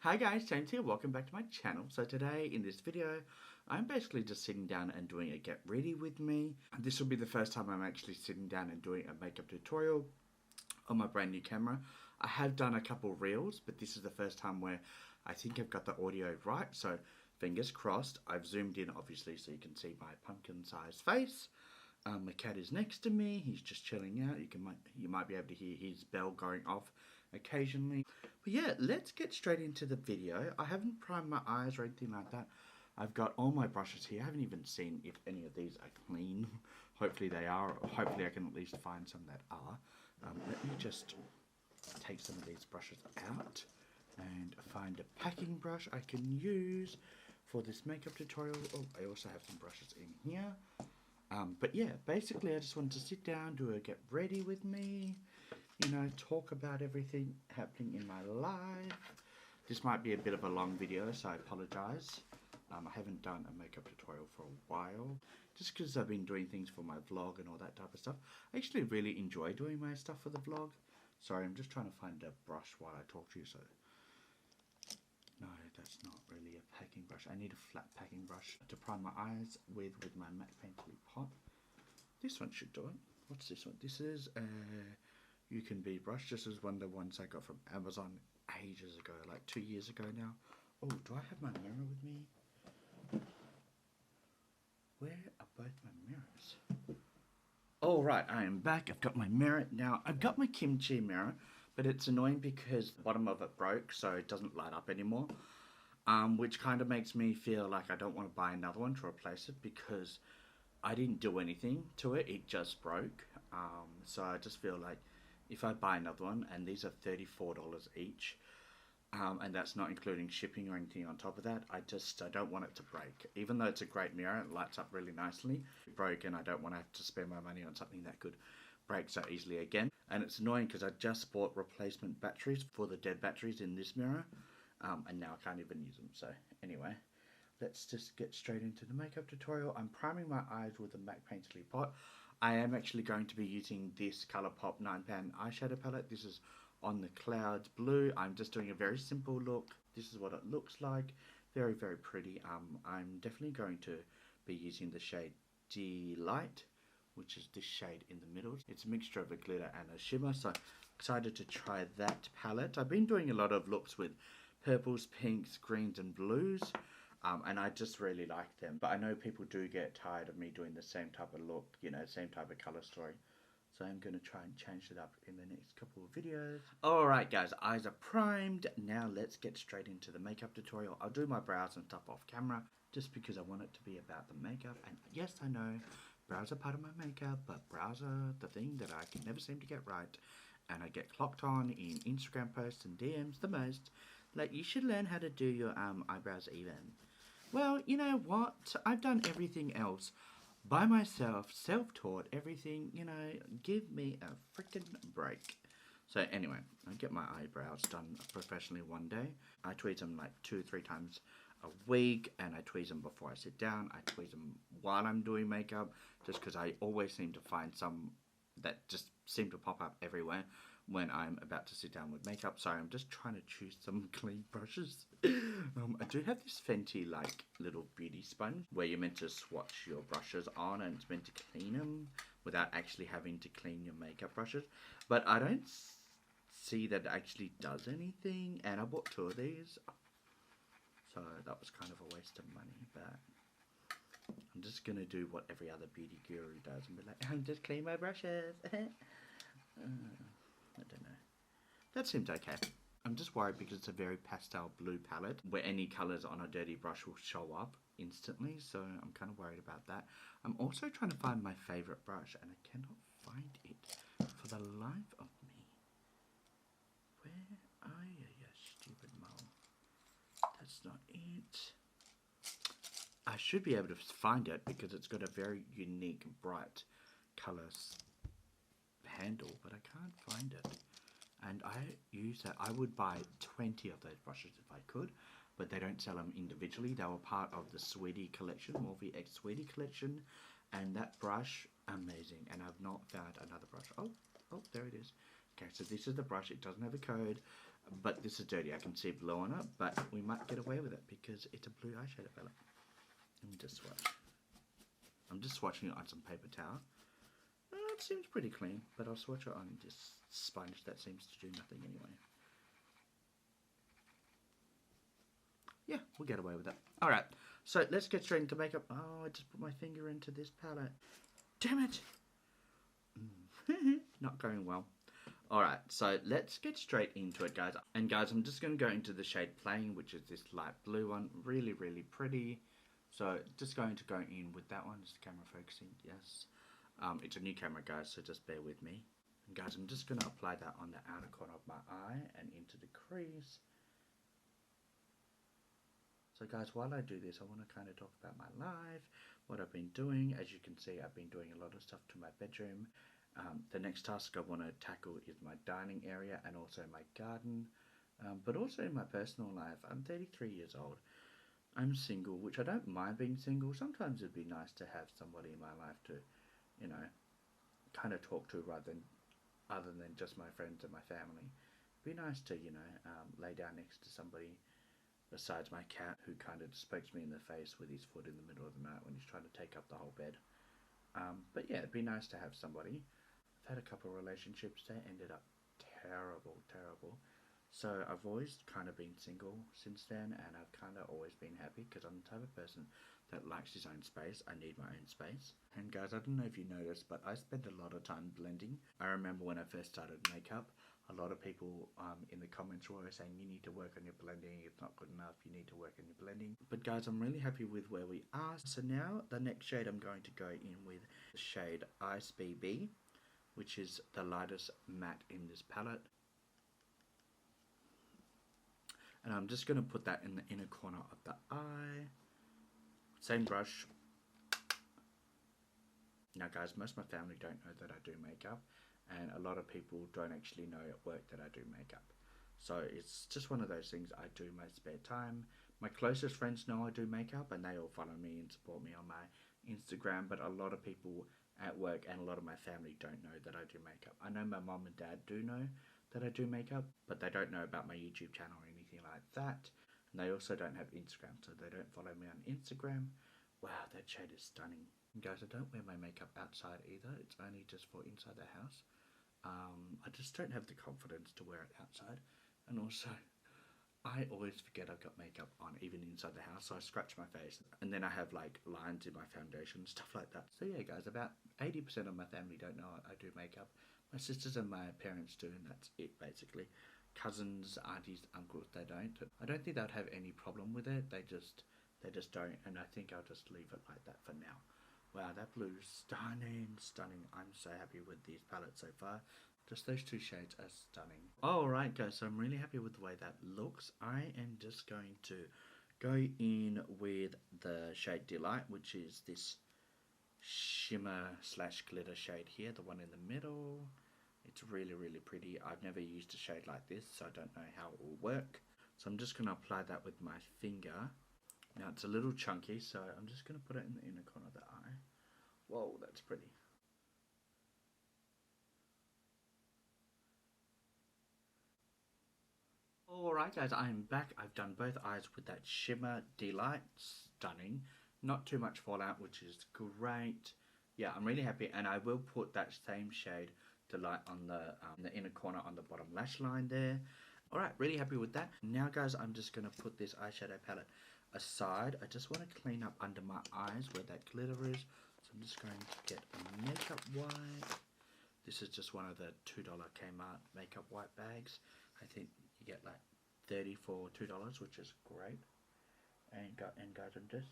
Hi guys, James here, welcome back to my channel. So today in this video, I'm basically just sitting down and doing a get ready with me. This will be the first time I'm actually sitting down and doing a makeup tutorial on my brand new camera. I have done a couple reels, but this is the first time where I think I've got the audio right, so fingers crossed. I've zoomed in obviously so you can see my pumpkin sized face. My cat is next to me, he's just chilling out. You might be able to hear his bell going off occasionally. But yeah, let's get straight into the video. I haven't primed my eyes or anything like that. I've got all my brushes here. I haven't even seen if any of these are clean. Hopefully they are, or hopefully I can at least find some that are. Let me just take some of these brushes out and find a packing brush I can use for this makeup tutorial. Oh, I also have some brushes in here. But yeah, basically I just wanted to sit down, do a get ready with me, you know, talk about everything happening in my life. This might be a bit of a long video, so I apologise. I haven't done a makeup tutorial for a while, just because I've been doing things for my vlog and all that type of stuff. I actually really enjoy doing my stuff for the vlog. Sorry, I'm just trying to find a brush while I talk to you, so... No, that's not really a packing brush. I need a flat packing brush to prime my eyes with my matte Painterly Pot. This one should do it. What's this one? This is a You Can Be brush. This is one of the ones I got from Amazon ages ago, like 2 years ago now. Oh, do I have my mirror with me? Where are both my mirrors? Alright, I am back. I've got my mirror. Now, I've got my kimchi mirror, but it's annoying because the bottom of it broke, so it doesn't light up anymore. Which kind of makes me feel like I don't want to buy another one to replace it, because I didn't do anything to it, it just broke. So I just feel like if I buy another one, and these are $34 each, and that's not including shipping or anything on top of that, I don't want it to break. Even though it's a great mirror, it lights up really nicely. It broke and I don't want to have to spend my money on something that could break so easily again. And it's annoying because I just bought replacement batteries for the dead batteries in this mirror, and now I can't even use them. So anyway, let's just get straight into the makeup tutorial. I'm priming my eyes with a MAC Painterly Pot. I am actually going to be using this ColourPop 9-pan eyeshadow palette. This is on the Cloud Blue. I'm just doing a very simple look. This is what it looks like. Very, very pretty. I'm definitely going to be using the shade Deee-light, which is this shade in the middle. It's a mixture of a glitter and a shimmer, so excited to try that palette. I've been doing a lot of looks with purples, pinks, greens and blues, and I just really like them. But I know people do get tired of me doing the same type of look, you know, same type of colour story. So I'm going to try and change it up in the next couple of videos. Alright guys, eyes are primed. Now let's get straight into the makeup tutorial. I'll do my brows and stuff off camera, just because I want it to be about the makeup. And yes, I know, brows are part of my makeup, but brows are the thing that I can never seem to get right. And I get clocked on in Instagram posts and DMs the most. Like, you should learn how to do your eyebrows even. Well, you know what? I've done everything else by myself, self-taught, everything, you know, give me a freaking break. So anyway, I get my eyebrows done professionally one day. I tweeze them like 2-3 times a week, and I tweeze them before I sit down. I tweeze them while I'm doing makeup, just because I always seem to find some that just seem to pop up everywhere when I'm about to sit down with makeup. So I'm just trying to choose some clean brushes. I do have this Fenty like little beauty sponge where you're meant to swatch your brushes on, and it's meant to clean them without actually having to clean your makeup brushes. But I don't see that it actually does anything, and I bought 2 of these. So that was kind of a waste of money, but I'm just going to do what every other beauty guru does and be like, I'm just clean my brushes. I don't know. That seems okay. I'm just worried because it's a very pastel blue palette where any colours on a dirty brush will show up instantly, so I'm kind of worried about that. I'm also trying to find my favourite brush and I cannot find it for the life of me. Where are you, you stupid mole? That's not it. I should be able to find it because it's got a very unique bright colour handle, but I can't find it. And I use that. I would buy 20 of those brushes if I could, but they don't sell them individually. They were part of the Sweetie collection, Morphe X Sweetie collection, and that brush, amazing. And I've not found another brush. Oh, there it is. Okay, so this is the brush. It doesn't have a code. but this is dirty. I can see blue on it, but we might get away with it because it's a blue eyeshadow palette. Let me just swatch. I'm just swatching it on some paper towel. It seems pretty clean, but I'll swatch it on this sponge that seems to do nothing anyway. Yeah, we'll get away with it. Alright, so let's get straight into makeup. Oh, I just put my finger into this palette. Damn it! Not going well. Alright, so let's get straight into it, guys. And guys, I'm just going to go into the shade Playin, which is this light blue one. Really, really pretty. So just going to go in with that one. Is the camera focusing? Yes. It's a new camera, guys, so just bear with me. And guys, I'm just going to apply that on the outer corner of my eye and into the crease. So guys, while I do this, I want to kind of talk about my life, what I've been doing. As you can see, I've been doing a lot of stuff to my bedroom. The next task I want to tackle is my dining area and also my garden, but also in my personal life. I'm 33 years old. I'm single, which I don't mind being single. Sometimes it'd be nice to have somebody in my life to, you know, kind of talk to other than just my friends and my family. It'd be nice to, you know, lay down next to somebody besides my cat, who kind of just pokes me in the face with his foot in the middle of the night when he's trying to take up the whole bed. But yeah, it'd be nice to have somebody. I've had a couple of relationships that ended up terrible. So I've always kind of been single since then, and I've kind of always been happy because I'm the type of person that likes his own space. I need my own space. And guys, I don't know if you noticed, but I spend a lot of time blending. I remember when I first started makeup, a lot of people in the comments were always saying, you need to work on your blending, it's not good enough, you need to work on your blending. But guys, I'm really happy with where we are. So now the next shade I'm going to go in with the shade Ice BB, which is the lightest matte in this palette. And I'm just going to put that in the inner corner of the eye. Same brush. Now guys, most of my family don't know that I do makeup, and a lot of people don't actually know at work that I do makeup. So it's just one of those things I do in my spare time. My closest friends know I do makeup, and they all follow me and support me on my Instagram, but a lot of people at work and a lot of my family don't know that I do makeup. I know my mom and dad do know that I do makeup, but they don't know about my YouTube channel or anything like that. And they also don't have Instagram, so they don't follow me on Instagram. Wow, that shade is stunning. And guys, I don't wear my makeup outside either. It's only just for inside the house. I just don't have the confidence to wear it outside. And also, I always forget I've got makeup on, even inside the house, so I scratch my face. And then I have like lines in my foundation, stuff like that. So yeah, guys, about 80% of my family don't know I do makeup. My sisters and my parents do, and that's it basically. Cousins, aunties, uncles, they don't. I don't think they'd have any problem with it. They just don't, and I think I'll just leave it like that for now. Wow, that blue is stunning. I'm so happy with these palettes so far. Just those two shades are stunning. Alright guys, so I'm really happy with the way that looks. I am just going to go in with the shade Deee-light, which is this shimmer / glitter shade here, the one in the middle. It's really pretty. I've never used a shade like this, so I don't know how it will work. So I'm just going to apply that with my finger. Now it's a little chunky, so I'm just going to put it in the inner corner of the eye. Whoa, that's pretty. Alright guys, I am back. I've done both eyes with that shimmer Deee-light. Stunning. Not too much fallout, which is great. Yeah, I'm really happy, and I will put that same shade Deee-light on the inner corner on the bottom lash line there. Alright, really happy with that. Now guys, I'm just going to put this eyeshadow palette aside. I just want to clean up under my eyes where that glitter is. So I'm just going to get a makeup wipe. This is just one of the $2 Kmart makeup wipe bags. I think you get like 30 for $2, which is great. And guys, I'm just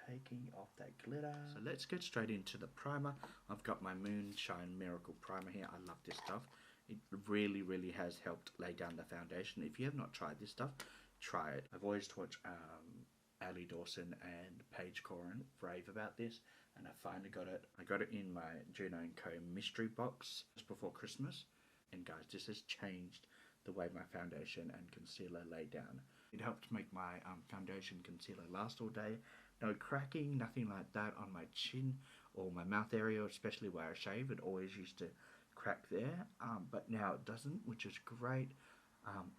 taking off that glitter. So let's get straight into the primer. I've got my Moonshine Miracle Primer here. I love this stuff. It really has helped lay down the foundation. If you have not tried this stuff, try it. I've always watched Ali Dawson and Paige Corin rave about this, and I finally got it. I got it in my Juno & Co mystery box just before Christmas, and guys, this has changed the way my foundation and concealer lay down. It helped make my foundation concealer last all day. No cracking, nothing like that on my chin or my mouth area, especially where I shave. It always used to crack there, but now it doesn't, which is great.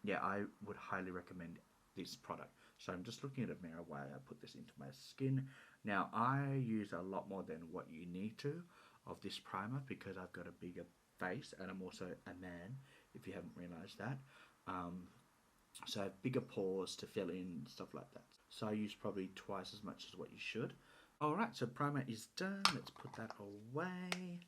Yeah, I would highly recommend this product. So I'm just looking at a mirror while I put this into my skin. Now I use a lot more than what you need to of this primer because I've got a bigger face and I'm also a man, if you haven't realized that. So I have bigger pores to fill in, stuff like that. So I use probably twice as much as what you should. Alright, so primer is done. Let's put that away.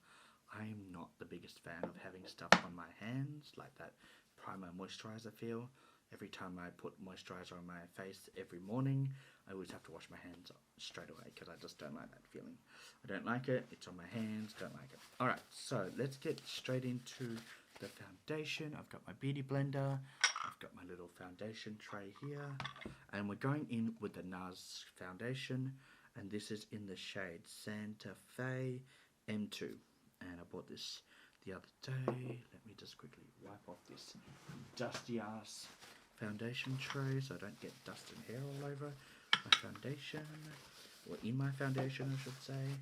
I am not the biggest fan of having stuff on my hands, like that primer moisturizer feel. Every time I put moisturizer on my face every morning, I always have to wash my hands straight away because I just don't like that feeling. I don't like it, it's on my hands, don't like it. Alright, so let's get straight into the foundation. I've got my beauty blender, I've got my little foundation tray here, and we're going in with the Nars foundation, and this is in the shade Santa Fe M2, and I bought this the other day. Let me just quickly wipe off this dusty ass foundation tray so I don't get dust and hair all over my foundation, or in my foundation I should say.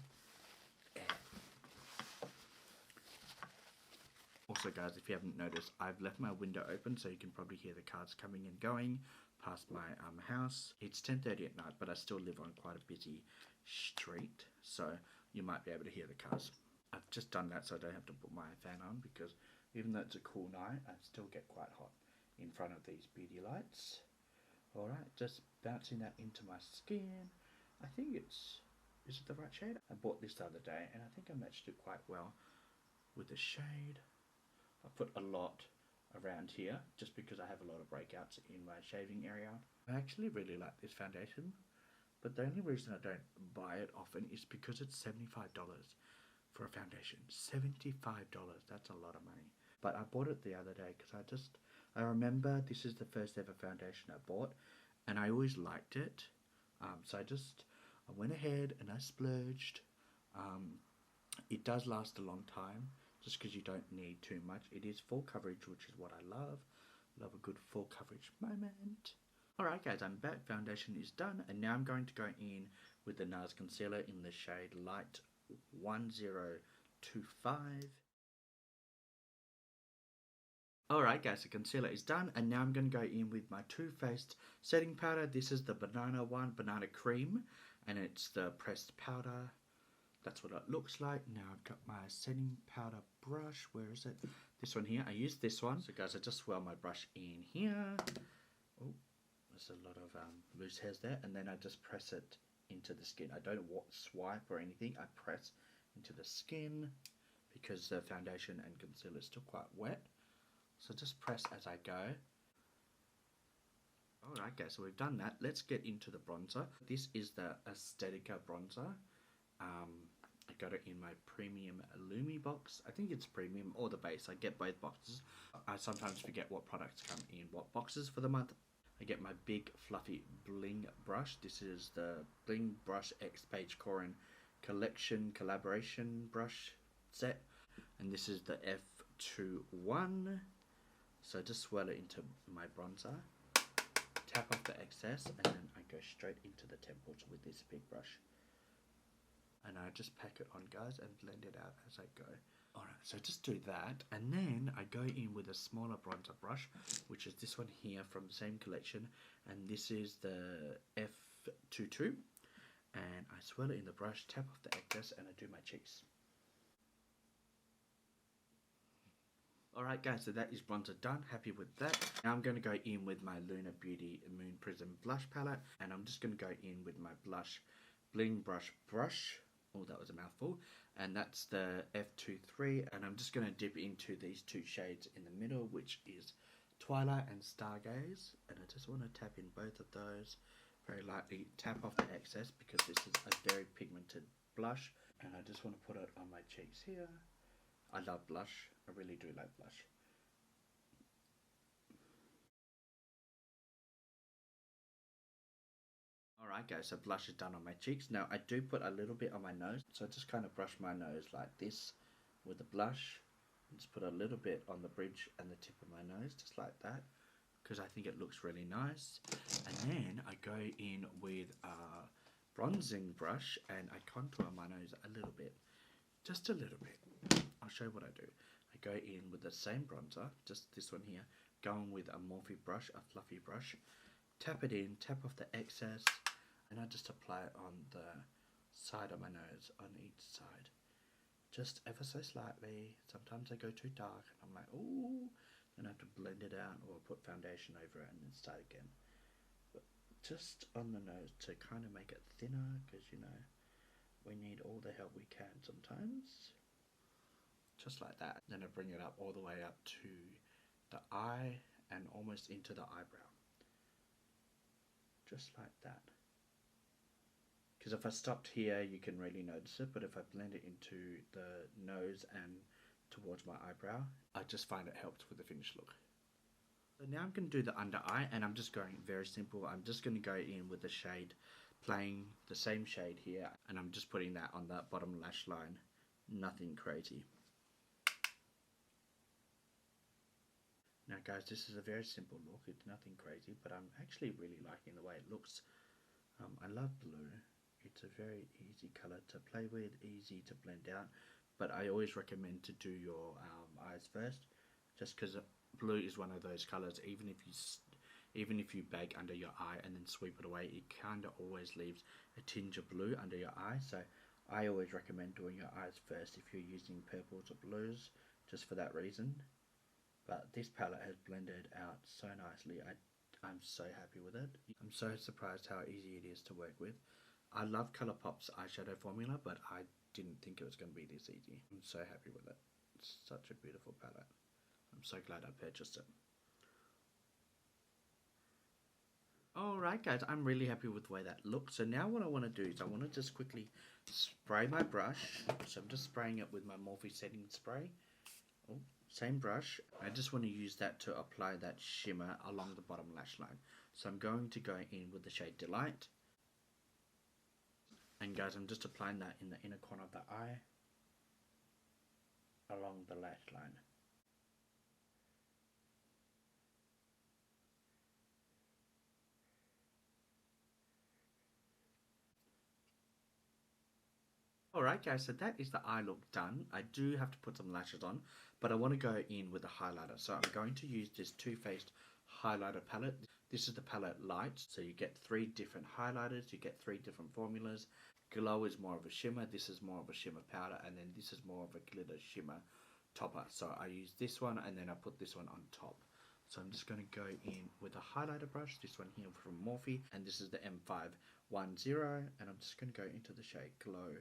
Also guys, if you haven't noticed, I've left my window open so you can probably hear the cars coming and going past my house. It's 10:30 at night, but I still live on quite a busy street, so you might be able to hear the cars. I've just done that so I don't have to put my fan on, because even though it's a cool night, I still get quite hot in front of these beauty lights. Alright, just bouncing that into my skin. I think is it the right shade? I bought this the other day and I think I matched it quite well with the shade. I put a lot around here just because I have a lot of breakouts in my shaving area. I actually really like this foundation, but the only reason I don't buy it often is because it's $75 for a foundation. $75, that's a lot of money. But I bought it the other day because I remember this is the first ever foundation I bought and I always liked it. So I went ahead and I splurged. It does last a long time just because you don't need too much. It is full coverage, which is what I love. Love a good full coverage moment. Alright guys, I'm back. Foundation is done, and now I'm going to go in with the Nars Concealer in the shade Light 1025. Alright guys, the concealer is done, and now I'm going to go in with my Too Faced setting powder. This is the banana one, banana cream, and it's the pressed powder. That's what it looks like. Now I've got my setting powder brush. Where is it? This one here. I use this one. So guys, I just swirl my brush in here. Oh, there's a lot of loose hairs there. And then I just press it into the skin. I don't swipe or anything. I press into the skin because the foundation and concealer is still quite wet. So just press as I go. Alright guys, so we've done that. Let's get into the bronzer. This is the Aesthetica bronzer. I got it in my premium Lumi box. I think it's premium or the base. I get both boxes. I sometimes forget what products come in what boxes for the month. I get my big fluffy bling brush. This is the Bling Brush X Page Corin Collection Collaboration Brush Set. And this is the F21. So just swirl it into my bronzer. Tap off the excess and then I go straight into the temples with this big brush. And I just pack it on guys and blend it out as I go. Alright, so just do that, and then I go in with a smaller bronzer brush, which is this one here from the same collection, and this is the F22, and I swirl it in the brush, tap off the excess, and I do my cheeks. Alright guys, so that is bronzer done, happy with that. Now I'm going to go in with my Lunar Beauty Moon Prism blush palette, and I'm just going to go in with my blush Bling Brush brush. Oh, that was a mouthful. And that's the F23, and I'm just going to dip into these two shades in the middle, which is Twilight and Stargaze. And I just want to tap in both of those very lightly, tap off the excess because this is a very pigmented blush. And I just want to put it on my cheeks here. I love blush, I really do like blush. Alright guys, so blush is done on my cheeks. Now I do put a little bit on my nose, so I just kind of brush my nose like this with the blush. And just put a little bit on the bridge and the tip of my nose, just like that, because I think it looks really nice. And then I go in with a bronzing brush and I contour my nose a little bit, just a little bit. I'll show you what I do. I go in with the same bronzer, just this one here, go in with a Morphe brush, a fluffy brush, tap it in, tap off the excess, and I just apply it on the side of my nose, on each side. Just ever so slightly. Sometimes I go too dark and I'm like, ooh, then I have to blend it out or put foundation over it and then start again. But just on the nose to kind of make it thinner, because you know, we need all the help we can sometimes. Just like that. Then I bring it up all the way up to the eye and almost into the eyebrow. Just like that. Because if I stopped here, you can really notice it, but if I blend it into the nose and towards my eyebrow, I just find it helps with the finished look. So now I'm going to do the under eye, and I'm just going very simple. I'm just going to go in with the shade, playing the same shade here, and I'm just putting that on that bottom lash line. Nothing crazy. Now guys, this is a very simple look. It's nothing crazy, but I'm actually really liking the way it looks. I love blue. It's a very easy color to play with, easy to blend out, but I always recommend to do your eyes first, just because blue is one of those colors. Even if you bag under your eye and then sweep it away, it kind of always leaves a tinge of blue under your eye. So I always recommend doing your eyes first if you're using purples or blues, just for that reason. But this palette has blended out so nicely. I'm so happy with it. I'm so surprised how easy it is to work with. I love ColourPop's eyeshadow formula, but I didn't think it was going to be this easy. I'm so happy with it. It's such a beautiful palette. I'm so glad I purchased it. Alright guys, I'm really happy with the way that looks. So now what I want to do is I want to just quickly spray my brush. So I'm just spraying it with my Morphe setting spray. Oh, same brush. I just want to use that to apply that shimmer along the bottom lash line. So I'm going to go in with the shade Deee-light. And guys, I'm just applying that in the inner corner of the eye, along the lash line. Alright guys, so that is the eye look done. I do have to put some lashes on, but I want to go in with a highlighter. So I'm going to use this Too Faced highlighter palette. This is the palette Light, so you get 3 different highlighters, you get 3 different formulas. Glow is more of a shimmer, this is more of a shimmer powder, and then this is more of a glitter shimmer topper. So I use this one and then I put this one on top. So I'm just going to go in with a highlighter brush, this one here from Morphe, and this is the M510, and I'm just going to go into the shade Glow.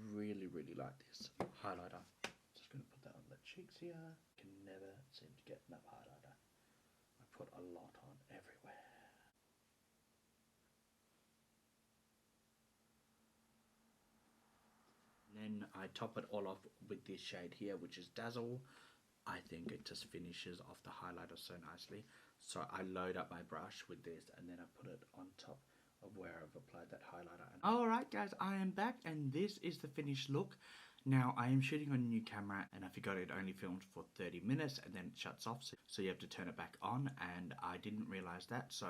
Really like this highlighter. Just going to put that on the cheeks here. Can never seem to get enough highlighter. I put a lot on everywhere. Then I top it all off with this shade here, which is Dazzle. I think it just finishes off the highlighter so nicely. So I load up my brush with this and then I put it on top of where I've applied that highlighter. Alright guys, I am back and this is the finished look. Now I am shooting on a new camera and I forgot it only filmed for 30 minutes and then it shuts off, so you have to turn it back on, and I didn't realize that, so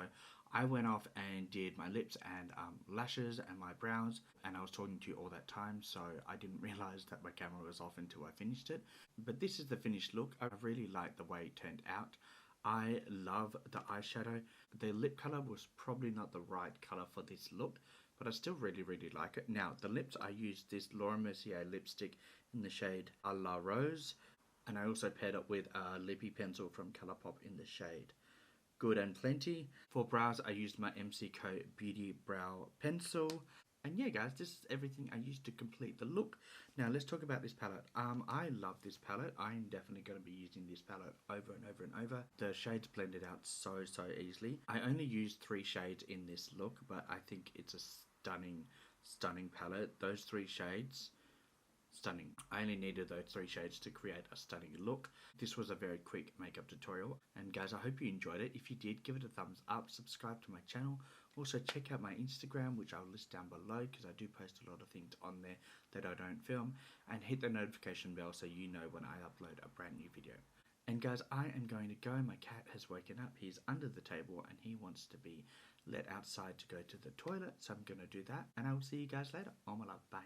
I went off and did my lips and lashes and my brows, and I was talking to you all that time, so I didn't realize that my camera was off until I finished it. But this is the finished look. I really like the way it turned out. I love the eyeshadow. The lip color was probably not the right color for this look, but I still really like it. Now the lips, I used this Laura Mercier lipstick in the shade A La Rose, and I also paired it with a lippy pencil from ColourPop in the shade Good and Plenty. For brows, I used my MC Co Beauty Brow Pencil. And yeah guys, this is everything I used to complete the look. Now let's talk about this palette. I love this palette. I'm definitely going to be using this palette over and over and over. The shades blended out so easily. I only used 3 shades in this look, but I think it's a stunning palette. Those 3 shades, stunning. I only needed those 3 shades to create a stunning look. This was a very quick makeup tutorial, and guys, I hope you enjoyed it. If you did, give it a thumbs up, subscribe to my channel. Also check out my Instagram, which I'll list down below because I do post a lot of things on there that I don't film, and hit the notification bell so you know when I upload a brand new video. And guys, I am going to go. My cat has woken up. He's under the table and he wants to be let outside to go to the toilet, so I'm going to do that, and I will see you guys later. Oh my love, bye.